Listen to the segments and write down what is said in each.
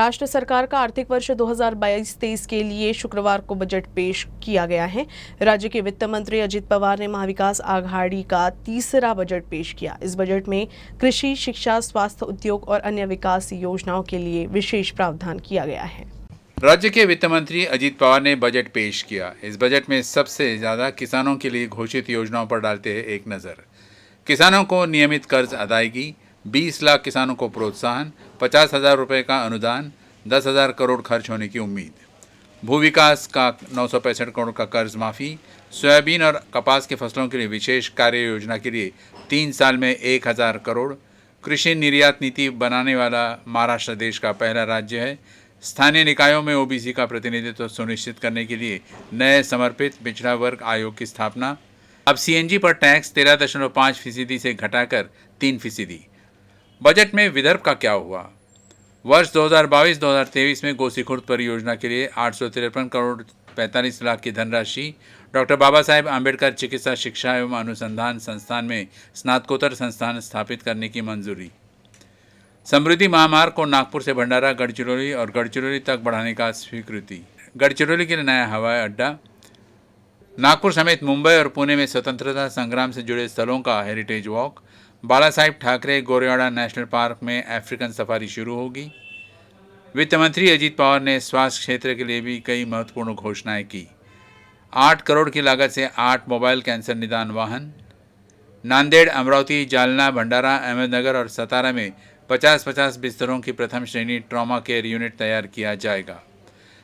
महाराष्ट्र सरकार का आर्थिक वर्ष 2022-23 के लिए शुक्रवार को बजट पेश किया गया है। राज्य के वित्त मंत्री अजित पवार ने महाविकास आघाड़ी का तीसरा बजट पेश किया। इस बजट में कृषि, शिक्षा, स्वास्थ्य, उद्योग और अन्य विकास योजनाओं के लिए विशेष प्रावधान किया गया है। राज्य के वित्त मंत्री अजित पवार ने बजट पेश किया। इस बजट में सबसे ज्यादा किसानों के लिए घोषित योजनाओं पर डालते हैं एक नजर। किसानों को नियमित कर्ज अदायगी, 20 लाख किसानों को प्रोत्साहन, 50,000 रुपये का अनुदान, 10,000 करोड़ खर्च होने की उम्मीद। भू विकास का 965 करोड़ का कर्ज माफ़ी, सोयाबीन और कपास की फसलों के लिए विशेष कार्य योजना के लिए 3 साल में 1,000 करोड़। कृषि निर्यात नीति बनाने वाला महाराष्ट्र देश का पहला राज्य है। स्थानीय निकायों में ओबीसी का प्रतिनिधित्व सुनिश्चित करने के लिए नए समर्पित पिछड़ा वर्ग आयोग की स्थापना। अब सीएनजी पर टैक्स 13.5% से घटाकर 3%। बजट में विदर्भ का क्या हुआ? वर्ष 2022-2023 में गोसीखुर्द परियोजना के लिए 853 करोड़ 45 लाख की धनराशि, डॉक्टर बाबा साहेब आम्बेडकर चिकित्सा शिक्षा एवं अनुसंधान संस्थान में स्नातकोत्तर संस्थान स्थापित करने की मंजूरी। समृद्धि महामार्ग को नागपुर से भंडारा, गढ़चिरौली और गढ़चिरौली तक बढ़ाने का स्वीकृति। गढ़चिरौली के लिए नया हवाई अड्डा। नागपुर समेत मुंबई और पुणे में स्वतंत्रता संग्राम से जुड़े स्थलों का हेरिटेज वॉक। बाला साहेब ठाकरे गोरेवाड़ा नेशनल पार्क में अफ्रीकन सफारी शुरू होगी। वित्त मंत्री अजित पवार ने स्वास्थ्य क्षेत्र के लिए भी कई महत्वपूर्ण घोषणाएं की। 8 करोड़ की लागत से 8 मोबाइल कैंसर निदान वाहन। नांदेड़, अमरावती, जालना, भंडारा, अहमदनगर और सतारा में 50-50 बिस्तरों की प्रथम श्रेणी ट्रॉमा केयर यूनिट तैयार किया जाएगा।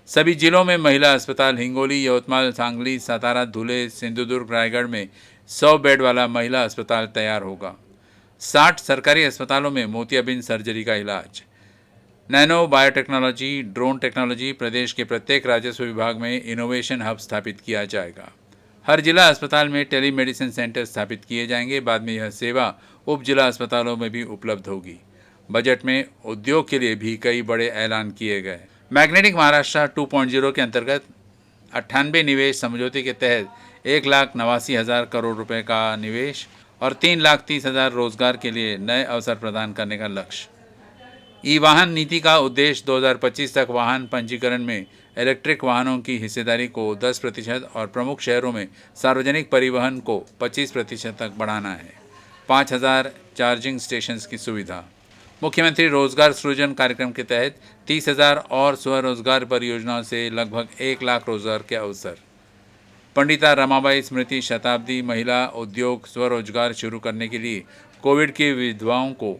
सभी जिलों में महिला अस्पताल हिंगोली, यवतमाल, सांगली, सातारा, धुले, सिंधुदुर्ग, रायगढ़ में 100 बेड वाला महिला अस्पताल तैयार होगा। 60 सरकारी अस्पतालों में मोतियाबिंद सर्जरी का इलाज। Nano biotechnology, drone technology. प्रदेश के प्रत्येक राजस्व विभाग में इनोवेशन हब स्थापित किया जाएगा। हर जिला अस्पताल में टेलीमेडिसिन सेंटर स्थापित किए जाएंगे। बाद में यह सेवा उप जिला अस्पतालों में भी उपलब्ध होगी। बजट में उद्योग के लिए भी कई बड़े ऐलान किए गए। मैग्नेटिक महाराष्ट्र 2.0 के अंतर्गत 98 निवेश समझौते के तहत 1,89,000 करोड़ रुपए का निवेश और 3,30,000 रोजगार के लिए नए अवसर प्रदान करने का लक्ष्य। ई वाहन नीति का उद्देश्य 2025 तक वाहन पंजीकरण में इलेक्ट्रिक वाहनों की हिस्सेदारी को 10% और प्रमुख शहरों में सार्वजनिक परिवहन को 25% तक बढ़ाना है। 5,000 चार्जिंग स्टेशंस की सुविधा। मुख्यमंत्री रोजगार सृजन कार्यक्रम के तहत 30,000 और स्वरोजगार परियोजनाओं से लगभग 1 लाख रोजगार के अवसर। पंडिता रमाबाई स्मृति शताब्दी महिला उद्योग स्वरोजगार शुरू करने के लिए कोविड की विधवाओं को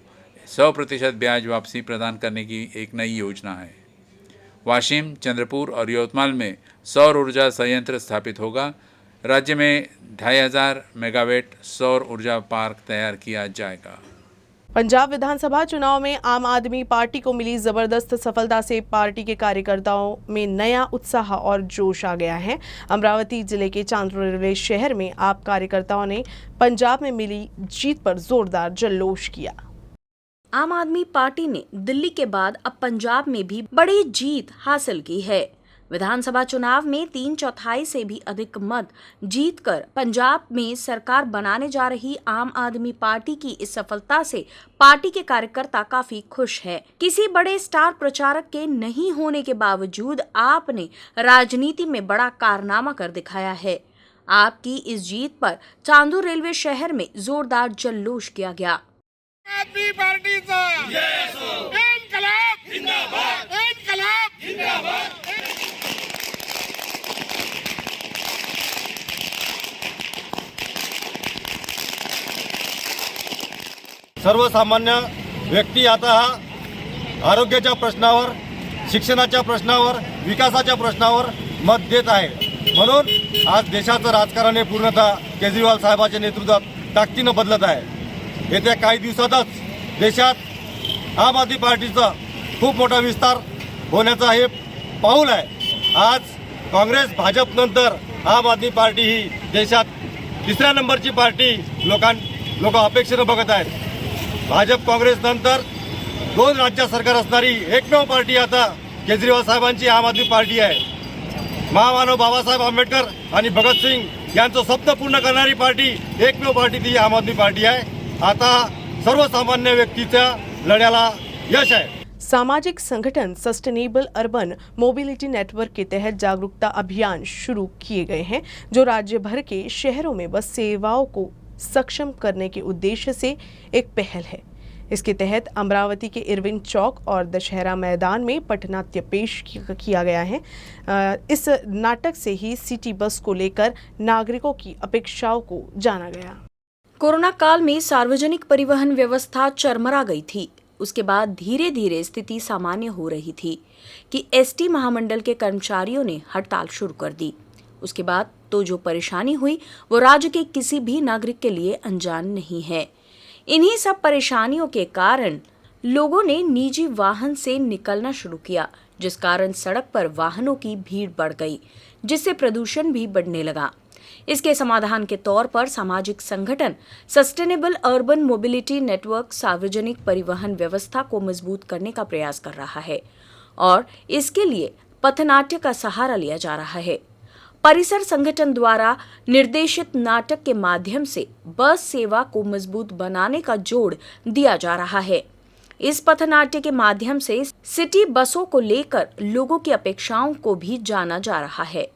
100% ब्याज वापसी प्रदान करने की एक नई योजना है। वाशिम, चंद्रपुर और यवतमाल में सौर ऊर्जा संयंत्र स्थापित होगा। राज्य में 2,500 मेगावाट सौर ऊर्जा पार्क तैयार किया जाएगा। पंजाब विधानसभा चुनाव में आम आदमी पार्टी को मिली जबरदस्त सफलता से पार्टी के कार्यकर्ताओं में नया उत्साह और जोश आ गया है। अमरावती जिले के चांदपुर रेलवे शहर में आप कार्यकर्ताओं ने पंजाब में मिली जीत पर जोरदार जल्लोष किया। आम आदमी पार्टी ने दिल्ली के बाद अब पंजाब में भी बड़ी जीत हासिल की है। विधानसभा चुनाव में 3/4 से भी अधिक मत जीतकर पंजाब में सरकार बनाने जा रही आम आदमी पार्टी की इस सफलता से पार्टी के कार्यकर्ता काफी खुश है। किसी बड़े स्टार प्रचारक के नहीं होने के बावजूद आपने राजनीति में बड़ा कारनामा कर दिखाया है। आपकी इस जीत पर चांदपुर रेलवे शहर में जोरदार जल्लोष किया गया। सर्वसामान्य व्यक्ती आता हा आरोग्याच्या प्रश्नावर, शिक्षणाच्या प्रश्नावर, विकासाच्या प्रश्नावर मत देत आहे। म्हणून आज देशाचं राजकारण हे पूर्णतः केजरीवाल साहेबांच्या नेतृत्वात ताकदीनं बदलत आहे। येत्या काही दिवसातच देशात आम आदमी पार्टीचा खूप मोठा विस्तार होण्याचा हे पाऊल आहे। आज काँग्रेस भाजपनंतर आम आदमी पार्टी ही देशात 3ऱ्या नंबरची पार्टी लोक अपेक्षेने बघत आहेत। भाजप काँग्रेस नंतर 2 राज्य सरकार असणारी एकमेव पार्टी आता केजरीवाल साहेबांची आम आदमी पार्टी आहे। महामानव बाबासाहेब आंबेडकर आणि भगतसिंग यांचं स्वप्न पूर्ण करणारी पार्टी एकमेव पार्टी ती आम आदमी पार्टी आहे। आता सर्वसामान्य व्यक्तीच्या लढ्याला यश आहे। सामाजिक संगठन सस्टेनेबल अर्बन मोबिलिटी नेटवर्क के तहत जागरूकता अभियान शुरू किए गए हैं, जो राज्य भर के शहरों में बस सेवाओं को सक्षम करने के उद्देश्य से एक पहल है। इसके तहत अमरावती के इरविन चौक और दशहरा मैदान में पटनाट्य पेश किया गया है। इस नाटक से ही सिटी बस को लेकर नागरिकों की अपेक्षाओं को जाना गया। कोरोना काल में सार्वजनिक परिवहन व्यवस्था चरमरा गई थी। उसके बाद धीरे धीरे स्थिति सामान्य हो रही थी कि एसटी महामंडल के कर्मचारियों ने हड़ताल शुरू कर दी। उसके बाद तो जो परेशानी हुई वो राज्य के किसी भी नागरिक के लिए अनजान नहीं है। इन्हीं सब परेशानियों के कारण लोगों ने निजी वाहन से निकलना शुरू किया, जिस कारण सड़क पर वाहनों की भीड़ बढ़ गई, जिससे प्रदूषण भी बढ़ने लगा। इसके समाधान के तौर पर सामाजिक संगठन सस्टेनेबल अर्बन मोबिलिटी नेटवर्क सार्वजनिक परिवहन व्यवस्था को मजबूत करने का प्रयास कर रहा है और इसके लिए पथनाट्य का सहारा लिया जा रहा है। परिसर संगठन द्वारा निर्देशित नाटक के माध्यम से बस सेवा को मजबूत बनाने का जोड़ दिया जा रहा है। इस पथनाट्य के माध्यम से सिटी बसों को लेकर लोगों की अपेक्षाओं को भी जाना जा रहा है।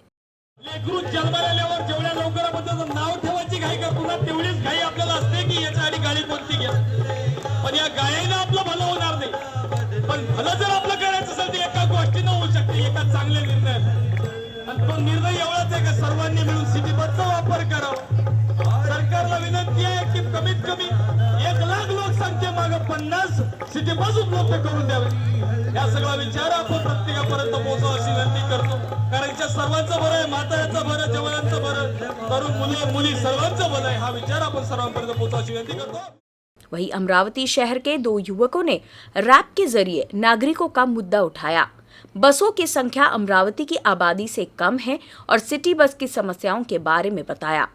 लेकरू जन्माल्यावर जेवढ्या लवकर आपण नाव ठेवायची घाई करतो ना, तेवढीच घाई आपल्याला असते की याच्यासाठी गाडी कोणती घ्या, पण या गायीनं आपलं भलं होणार नाही। पण भलं जर आपलं करायचं असेल तर एका गोष्टीनं होऊ शकते, एका चांगल्या निर्णयाने। आणि तो निर्णय एवढाच आहे की सर्वांनी मिळून सिटी बसचा वापर करावा। सरकारला विनंती आहे की कमीत कमी 1 लाख लोकसंख्येमागे 50 सिटी बस उपलब्ध करून द्यावे। या सगळा विचार आपण प्रत्येकापर्यंत पोहोचवा अशी विनंती करतो, कारण की सर्वांचं बरं आहे, म्हाताऱ्यांचं बरं, जवानांचं बरं, तरुण मुलं मुली सर्वांचं बरं आहे, हा विचार आपण सर्वांपर्यंत पोहोचवा अशी विनंती करतो। वहीं अमरावती शहर के 2 युवकों ने रैप के जरिए नागरिकों का मुद्दा उठाया। बसों की संख्या अमरावती की आबादी से कम है और सिटी बस की समस्याओं के बारे में बताया।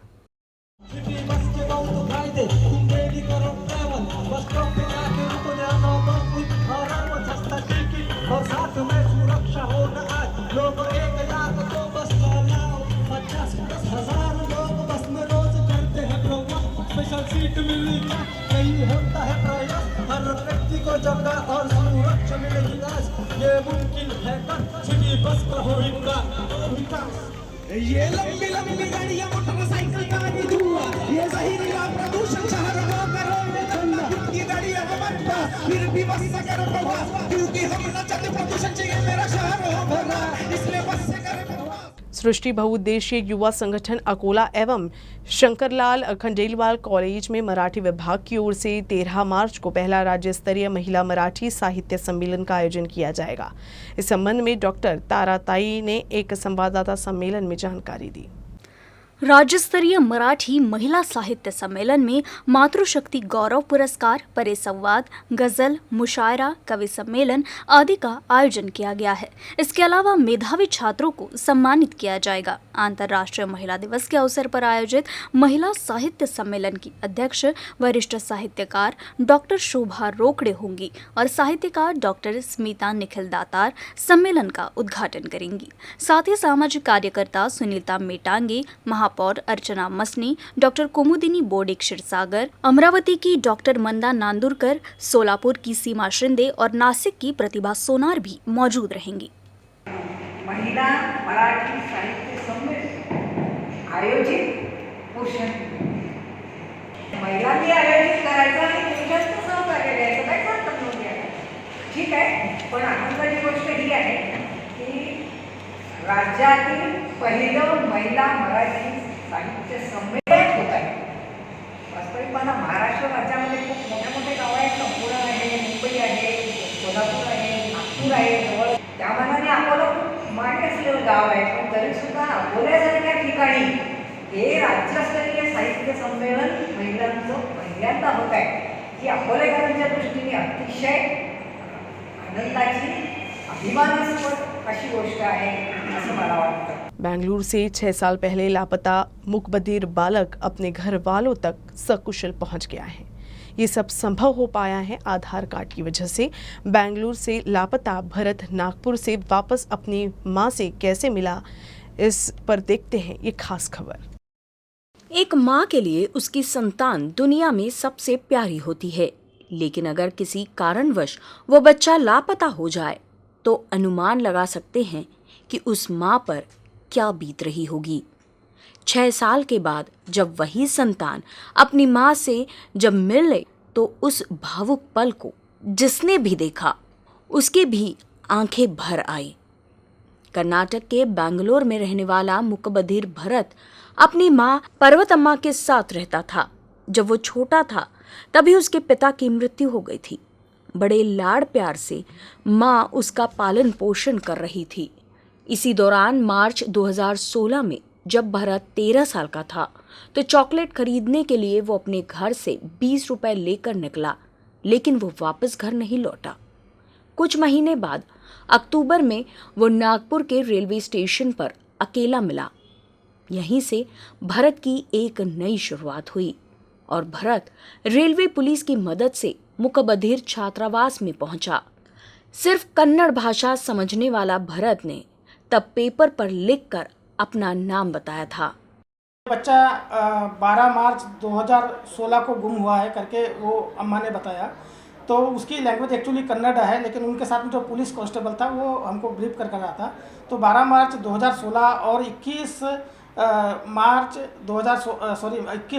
सीट मिलने का नहीं होता है प्रयास, हर व्यक्ति को जगह और सुरक्षा मिलेगी आज, ये मुमकिन है कर सिटी बस का होगा विकास। ये लंबी लंबी गाड़ियां मोटरसाइकिल का भी धुआं, ये जहरीला प्रदूषण शहर को करोगे ठंडा, की गाड़ियां मत पास फिर भी बस से करो प्रवास, क्योंकि हम न चाहते प्रदूषण चाहिए मेरा शहर हो भरा, इसलिए बस से करें प्रवास। सृष्टि बहुउद्देशीय युवा संगठन अकोला एवं शंकरलाल खंडेलवाल कॉलेज में मराठी विभाग की ओर से 13 मार्च को पहला राज्य स्तरीय महिला मराठी साहित्य सम्मेलन का आयोजन किया जाएगा। इस संबंध में डॉक्टर ताराताई ने एक संवाददाता सम्मेलन में जानकारी दी। राज्य स्तरीय मराठी महिला साहित्य सम्मेलन में मातृशक्ति गौरव पुरस्कार, परिसंवाद, गजल, मुशायरा, कवि सम्मेलन आदि का आयोजन किया गया है। इसके अलावा मेधावी छात्रों को सम्मानित किया जाएगा। अंतर्राष्ट्रीय महिला दिवस के अवसर पर आयोजित महिला साहित्य सम्मेलन की अध्यक्ष वरिष्ठ साहित्यकार डॉक्टर शोभा रोकड़े होंगी और साहित्यकार डॉक्टर स्मिता निखिल दातार सम्मेलन का उद्घाटन करेंगी। साथ ही सामाजिक कार्यकर्ता सुनीता मेटांगे, महापौर अर्चना मसनी, डॉक्टर कुमुदिनी बोर्डे क्षीरसागर, अमरावती की डॉक्टर मंदा नांदुरकर, सोलापुर की सीमा शिंदे और नासिक की प्रतिभा सोनार भी मौजूद रहेंगी। महिला मराठी साहित्य सम्मेलन आयोजित पोषण महिलांनी आयोजित करायचं आणि पुरुषांचं सहकार्य द्यायचं, काय हरकत नव्हती, ठीक आहे। पण आनंदाची गोष्ट ही आहे की राज्यातील पहिलं महिला मराठी साहित्य संमेलन होत आहे। वास्तविकपणे महाराष्ट्र राज्यामध्ये खूप मोठे मोठे गाव आहेत, पुणे आहे, मुंबई आहे, सोलापूर आहे, नागपूर आहे, जवळ त्या मानाने अकोला खूप मागे असलेलं गाव आहे, पण तरीसुद्धा अकोल्यासारख्या ठिकाणी हे राज्यस्तरीय साहित्य संमेलन महिलांचं पहिल्यांदा होत आहे, ही अकोलेकरांच्या दृष्टीने अतिशय आनंदाची अभिमानास्पद अशी गोष्ट आहे असं मला वाटतं। बेंगलुरु से 6 साल पहले लापता मुकबधिर बालक अपने घर वालों तक सकुशल पहुंच गया है। ये सब संभव हो पाया है आधार कार्ड की वजह से। बेंगलुरु से लापता भरत नागपुर से वापस अपनी मां से कैसे मिला, इस पर देखते हैं ये खास खबर। एक माँ के लिए उसकी संतान दुनिया में सबसे प्यारी होती है, लेकिन अगर किसी कारणवश वो बच्चा लापता हो जाए तो अनुमान लगा सकते हैं कि उस माँ पर क्या बीत रही होगी। 6 साल के बाद जब वही संतान अपनी माँ से जब मिले तो उस भावुक पल को जिसने भी देखा उसकी भी आंखें भर आई। कर्नाटक के बेंगलोर में रहने वाला मुकबधीर भरत अपनी माँ पर्वतम्मा के साथ रहता था। जब वो छोटा था तभी उसके पिता की मृत्यु हो गई थी। बड़े लाड़ प्यार से माँ उसका पालन पोषण कर रही थी। इसी दौरान मार्च 2016 में जब भरत 13 साल का था तो चॉकलेट खरीदने के लिए वो अपने घर से 20 रुपए लेकर निकला, लेकिन वो वापस घर नहीं लौटा। कुछ महीने बाद अक्टूबर में वो नागपुर के रेलवे स्टेशन पर अकेला मिला। यहीं से भरत की एक नई शुरुआत हुई और भरत रेलवे पुलिस की मदद से मुकबधीर छात्रावास में पहुंचा। सिर्फ कन्नड़ भाषा समझने वाला भरत ने तब पेपर पर लिखकर अपना नाम बताया था। बच्चा 12 मार्च 2016 को गुम हुआ है करके वो अम्मा ने बताया। तो उसकी लैंग्वेज एक्चुअली कन्नड़ है, लेकिन उनके साथ में जो पुलिस कांस्टेबल था वो हमको ब्रीफ कर रहा था। तो 12 मार्च 2016 और 21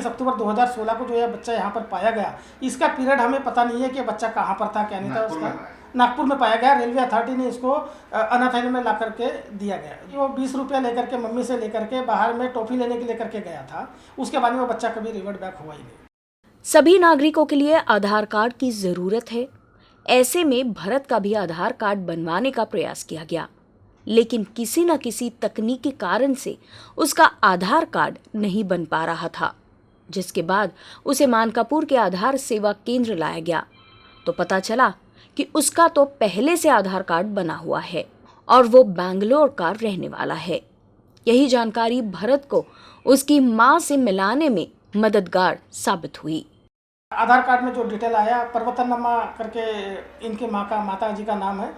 अक्टूबर 2016 को जो है बच्चा यहाँ पर पाया गया। इसका पीरियड हमें पता नहीं है कि बच्चा कहाँ पर था, क्या नहीं था। उसका नागपुर में पाया गया। रेलवे अथॉरिटी ने इसको अनाथालय में ला करके दिया गया। वो 20 रुपया लेकर के मम्मी से लेकर के बाहर में टॉफी लेने के लेकर के गया था। उसके बाद में वो बच्चा कभी रिवर्ट बैक हुआ ही नहीं। सभी नागरिकों के लिए आधार कार्ड की जरूरत है। ऐसे में भरत का भी आधार कार्ड बनवाने का प्रयास किया गया, लेकिन किसी न किसी तकनीकी कारण से उसका आधार कार्ड नहीं बन पा रहा था, जिसके बाद उसे मानकापुर के आधार सेवा केंद्र लाया गया तो पता चला कि उसका तो पहले से आधार कार्ड बना हुआ है और वो बेंगलोर का रहने वाला है। यही जानकारी भरत को उसकी माँ से मिलाने में मददगार साबित हुई। आधार कार्ड में जो डिटेल आया, पर्वतन्नमा करके इनके माता जी का नाम है।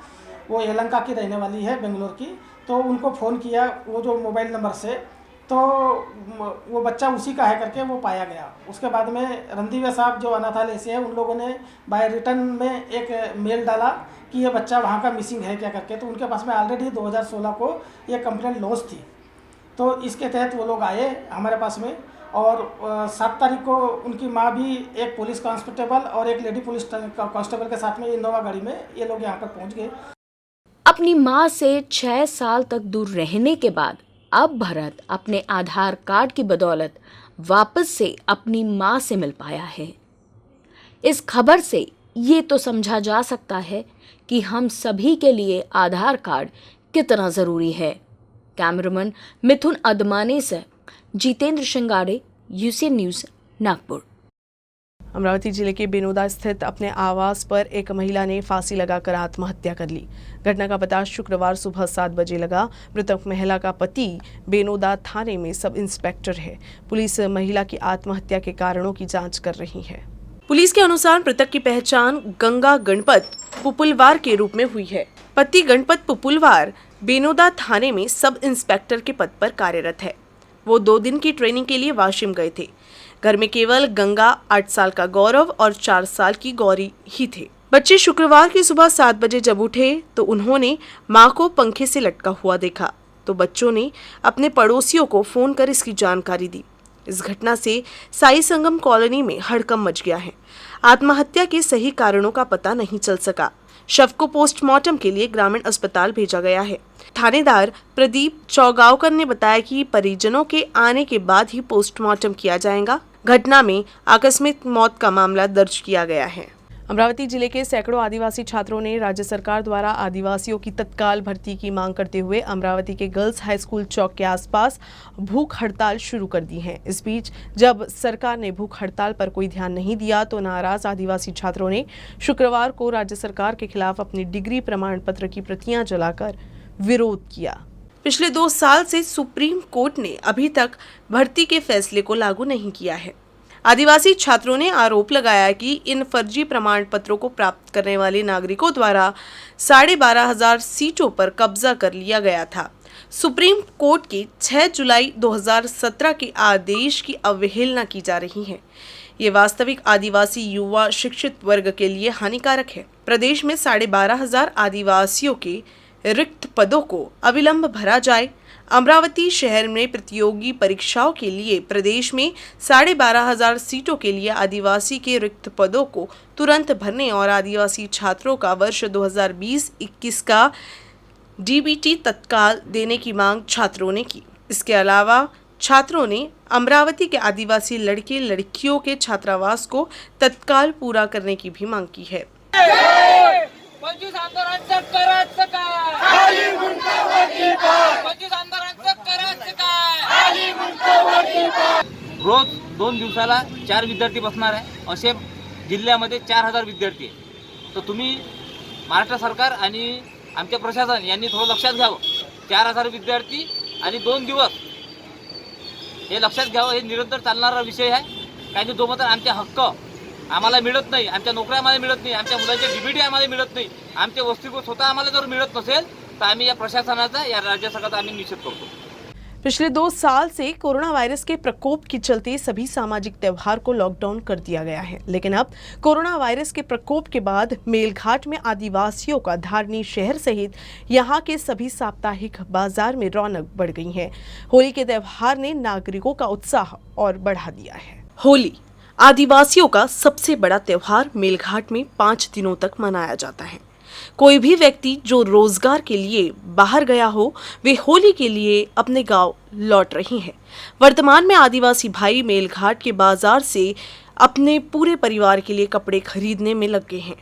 वो यलंका की रहने वाली है, बेंगलोर की। तो उनको फ़ोन किया वो जो मोबाइल नंबर से, तो वो बच्चा उसी का है करके वो पाया गया। उसके बाद में रणदीवे साहब जो अनाथालय से है, उन लोगों ने बाय रिटर्न में एक मेल डाला कि ये बच्चा वहाँ का मिसिंग है क्या करके। तो उनके पास में ऑलरेडी 2016 को ये कंप्लेंट लॉन्च थी। तो इसके तहत वो लोग आए हमारे पास में, और 7 तारीख को उनकी माँ भी एक पुलिस कांस्टेबल और एक लेडी पुलिस कांस्टेबल के साथ में इनोवा गाड़ी में ये लोग यहाँ पर पहुँच गए। अपनी माँ से 6 साल तक दूर रहने के बाद अब भरत अपने आधार कार्ड की बदौलत वापस से अपनी माँ से मिल पाया है। इस खबर से ये तो समझा जा सकता है कि हम सभी के लिए आधार कार्ड कितना ज़रूरी है। कैमरामैन मिथुन अदमाने से जितेंद्र श्रृंगारे, यूसीएन न्यूज़, नागपुर। अमरावती जिले के बेनोदा स्थित अपने आवास पर एक महिला ने फांसी लगाकर आत्महत्या कर ली। घटना का पता शुक्रवार सुबह 7 बजे लगा। मृतक महिला का पति बेनोदा थाने में सब इंस्पेक्टर है। पुलिस महिला की आत्महत्या के कारणों की जांच कर रही है। पुलिस के अनुसार मृतक की पहचान गंगा गणपत पुपुलवार के रूप में हुई है। पति गणपत पुपुलवार बेनोदा थाने में सब इंस्पेक्टर के पद पर कार्यरत है। वो 2 दिन की ट्रेनिंग के लिए वाशिम गए थे। घर में केवल गंगा, 8 साल का गौरव और 4 साल की गौरी ही थे। बच्चे शुक्रवार की सुबह 7 बजे जब उठे तो उन्होंने मां को पंखे से लटका हुआ देखा, तो बच्चों ने अपने पड़ोसियों को फोन कर इसकी जानकारी दी। इस घटना से साई संगम कॉलोनी में हड़कंप मच गया है। आत्महत्या के सही कारणों का पता नहीं चल सका। शव को पोस्टमार्टम के लिए ग्रामीण अस्पताल भेजा गया है। थानेदार प्रदीप चौगावकर ने बताया कि परिजनों के आने के बाद ही पोस्टमार्टम किया जाएगा। घटना में आकस्मिक मौत का मामला दर्ज किया गया है। अमरावती जिले के सैकड़ों आदिवासी छात्रों ने राज्य सरकार द्वारा आदिवासियों की तत्काल भर्ती की मांग करते हुए अमरावती के गर्ल्स हाई स्कूल चौक के आसपास भूख हड़ताल शुरू कर दी है। इस बीच जब सरकार ने भूख हड़ताल पर कोई ध्यान नहीं दिया तो नाराज आदिवासी छात्रों ने शुक्रवार को राज्य सरकार के खिलाफ अपनी डिग्री प्रमाण पत्र की प्रतियां जलाकर विरोध किया। पिछले 2 साल से सुप्रीम कोर्ट ने अभी तक भर्ती के फैसले को लागू नहीं किया है। आदिवासी छात्रों ने आरोप लगाया कि इन फर्जी प्रमाण पत्रों को प्राप्त करने वाले नागरिकों द्वारा 12,500 सीटों पर कब्जा कर लिया गया था। सुप्रीम कोर्ट के 6 जुलाई 2017 के आदेश की अवहेलना की जा रही है। ये वास्तविक आदिवासी युवा शिक्षित वर्ग के लिए हानिकारक है। प्रदेश में 12,500 आदिवासियों के रिक्त पदों को अविलंब भरा जाए। अमरावती शहर में प्रतियोगी परीक्षाओं के लिए प्रदेश में 12,500 सीटों के लिए आदिवासी के रिक्त पदों को तुरंत भरने और आदिवासी छात्रों का वर्ष 2020-21 का डीबीटी तत्काल देने की मांग छात्रों ने की। इसके अलावा छात्रों ने अमरावती के आदिवासी लड़के लड़कियों के छात्रावास को तत्काल पूरा करने की भी मांग की है। रोज 2 दिवसाला 4 विद्यार्थी बसणार आहे, असे जिल्ह्यामध्ये 4,000 विद्यार्थी आहे। तर तुम्ही महाराष्ट्र सरकार आणि आमच्या प्रशासन यांनी थोडं लक्षात घ्यावं। 4,000 विद्यार्थी आणि 2 दिवस हे लक्षात घ्यावं। हे निरंतर चालणारा विषय आहे, कारण की जोपर्यंत आमचे हक्क आम्हाला मिळत नाही, आमच्या नोकऱ्या आम्हाला मिळत नाही, आमच्या मुलांचे डीबीटी आम्हाला मिळत नाही, आमचे वस्तू स्वतः आम्हाला जर मिळत नसेल तर आम्ही या प्रशासनाचा, या राज्य सरकारचा आम्ही निषेध करतो। पिछले 2 साल से कोरोना वायरस के प्रकोप के चलते सभी सामाजिक त्योहार को लॉकडाउन कर दिया गया है, लेकिन अब कोरोना वायरस के प्रकोप के बाद मेलघाट में आदिवासियों का धारनी शहर सहित यहाँ के सभी साप्ताहिक बाजार में रौनक बढ़ गई है। होली के त्योहार ने नागरिकों का उत्साह और बढ़ा दिया है। होली आदिवासियों का सबसे बड़ा त्योहार मेलघाट में 5 दिनों तक मनाया जाता है। कोई भी व्यक्ति जो रोजगार के लिए बाहर गया हो, वे होली के लिए अपने गांव लौट रही हैं। वर्तमान में आदिवासी भाई मेलघाट के बाजार से अपने पूरे परिवार के लिए कपड़े खरीदने में लगे हैं।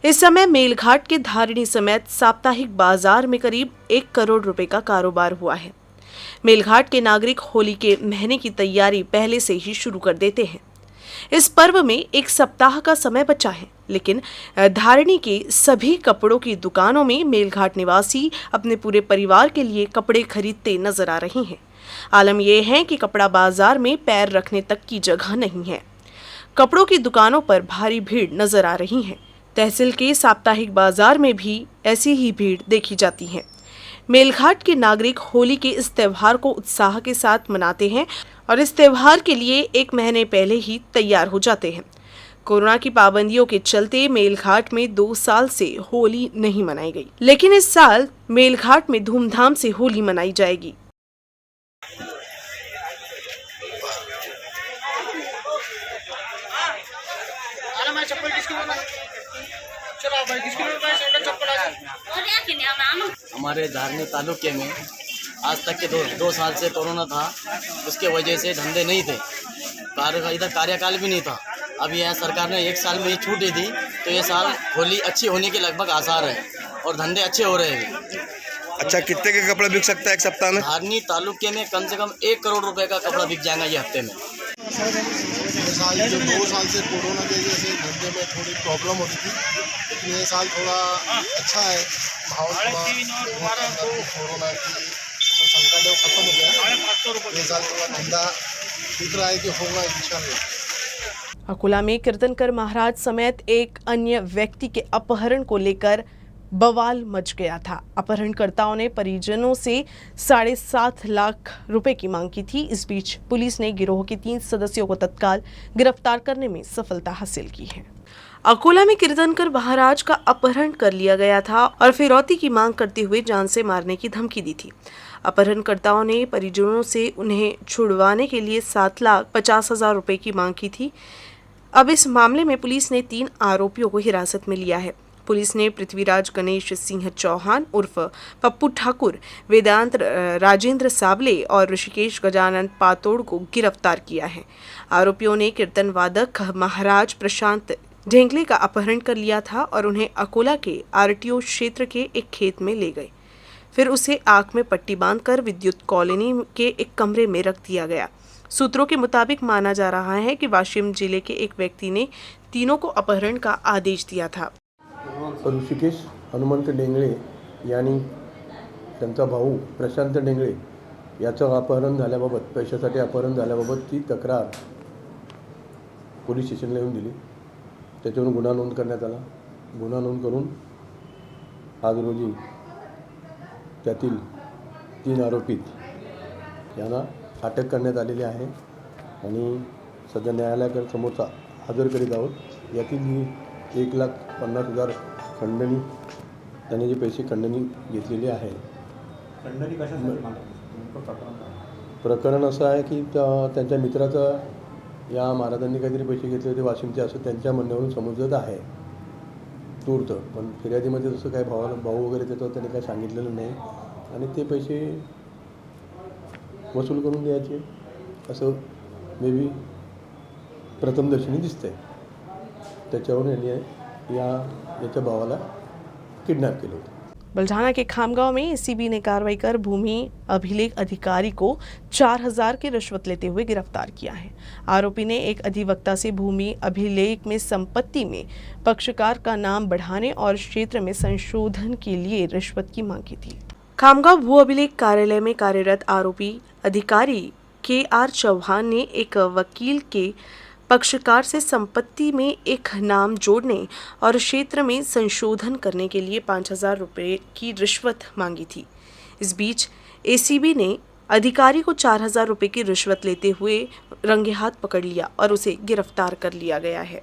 इस समय मेलघाट के धारणी समेत साप्ताहिक बाजार में करीब 1 करोड़ रुपए का कारोबार हुआ है। मेलघाट के नागरिक होली के महीने की तैयारी पहले से ही शुरू कर देते हैं। इस पर्व में 1 सप्ताह का समय बचा है, लेकिन धारणी के सभी कपड़ों की दुकानों में मेलघाट निवासी अपने पूरे परिवार के लिए कपड़े खरीदते नजर आ रहे हैं। आलम यह है कि कपड़ा बाजार में पैर रखने तक की जगह नहीं है। कपड़ों की दुकानों पर भारी भीड़ नजर आ रही है। तहसील के साप्ताहिक बाजार में भी ऐसी ही भीड़ देखी जाती है। मेलघाट के नागरिक होली के इस त्योहार को उत्साह के साथ मनाते हैं और इस त्योहार के लिए 1 महीने पहले ही तैयार हो जाते हैं। कोरोना की पाबंदियों के चलते मेलघाट में 2 साल से होली नहीं मनाई गई, लेकिन इस साल मेलघाट में धूमधाम से होली मनाई जाएगी। हमारे धारनी तालुके में आज तक के 2 साल से कोरोना था, उसके वजह से धंधे नहीं थे, इधर कार्यकाल भी नहीं था। अभी यहाँ सरकार ने 1 साल में ही छूट दी थी, तो ये साल होली अच्छी होने के लगभग आसार है और धंधे अच्छे हो रहे हैं। अच्छा, कितने का कपड़ा बिक सकता है 1 सप्ताह में? धारनी तालुके में कम से कम 1 करोड़ रुपए का कपड़ा बिक जाएगा ये हफ्ते में। साल जो 2 साल से कोरोना की वजह से धंधे में थोड़ी प्रॉब्लम होती थी, लेकिन ये साल थोड़ा अच्छा है। माहौल कोरोना की संकट है खत्म हो गया। ये साल थोड़ा धंधा दिख रहा है कि होगा इंशाल्लाह। अकोला में कीर्तनकर महाराज समेत एक अन्य व्यक्ति के अपहरण को लेकर बवाल मच गया था। अपहरणकर्ताओं ने परिजनों से 7.5 लाख रुपए की मांग की थी। इस बीच पुलिस ने गिरोह के 3 सदस्यों को तत्काल गिरफ्तार करने में सफलता हासिल की है। अकोला में कीर्तनकर महाराज का अपहरण कर लिया गया था और फिरौती की मांग करते हुए जान से मारने की धमकी दी थी। अपहरणकर्ताओं ने परिजनों से उन्हें छुड़वाने के लिए 7,50,000 रुपए की मांग की थी। अब इस मामले में पुलिस ने 3 आरोपियों को हिरासत में लिया है। पुलिस ने पृथ्वीराज गणेश सिंह चौहान उर्फ पप्पू ठाकुर, वेदांत राजेंद्र सावले और ऋषिकेश गजानन पातोड़ को गिरफ्तार किया है। आरोपियों ने कीर्तन वादक महाराज प्रशांत ढेंगले का अपहरण कर लिया था और उन्हें अकोला के आरटीओ क्षेत्र के एक खेत में ले गए। फिर उसे आंख में पट्टी बांधकर विद्युत कॉलोनी के एक कमरे में रख दिया गया। सूत्रों के मुताबिक माना जा रहा है कि वाशिम जिले के एक व्यक्ति ने तीनों को अपहरण का आदेश दिया था। ऋषिकेश हनुमंत डेंगळे यांनी त्यांचा भाऊ प्रशांत डेंगळे याचं अपहरण झाल्याबाबत, पैशासाठी अपहरण झाल्याबाबत ती तक्रार पोलीस स्टेशनला येऊन दिली। त्याच्यावरून गुन्हा नोंद करण्यात आला। गुन्हा नोंद करून आज रोजी त्यातील 3 आरोपीत यांना अटक करण्यात आलेली आहे आणि सध्या न्यायालयासमोर हजर करीत आहोत. यातील 1,50,000 खंडणी त्यांनी जे पैसे खंडणी घेतलेले आहे. खंडणी कशासाठी प्रकरण असं आहे की त्यांच्या मित्राचा या महाराजांनी काहीतरी पैसे घेतले होते वाशिमचे असं त्यांच्या म्हणण्यावरून समजत आहे तूर्त. पण फिर्यादीमध्ये जसं काय भाऊ वगैरे त्याचं त्यांनी काय सांगितलेलं नाही आणि ते पैसे वसूल करून द्यायचे असं मे बी प्रथमदर्शनी दिसतंय. त्याच्यावरून यांनी याच्या भावाला किडनॅप केलं होतं. बुल्ढाना के खामगांव में एसीबी ने कार्रवाई कर भूमि अभिलेख अधिकारी को 4,000 की रिश्वत लेते हुए गिरफ्तार किया है. आरोपी ने एक अधिवक्ता से भूमि अभिलेख में संपत्ति में पक्षकार का नाम बढ़ाने और क्षेत्र में संशोधन के लिए रिश्वत की मांग की थी. खामगांव भू अभिलेख कार्यालय में कार्यरत आरोपी अधिकारी KR चौहान ने एक वकील के पक्षकार से संपत्ति में एक नाम जोड़ने और क्षेत्र में संशोधन करने के लिए 5,000 रुपये की रिश्वत मांगी थी. इस बीच एसीबी ने अधिकारी को 4,000 रुपये की रिश्वत लेते हुए रंगे हाथ पकड़ लिया और उसे गिरफ्तार कर लिया गया है.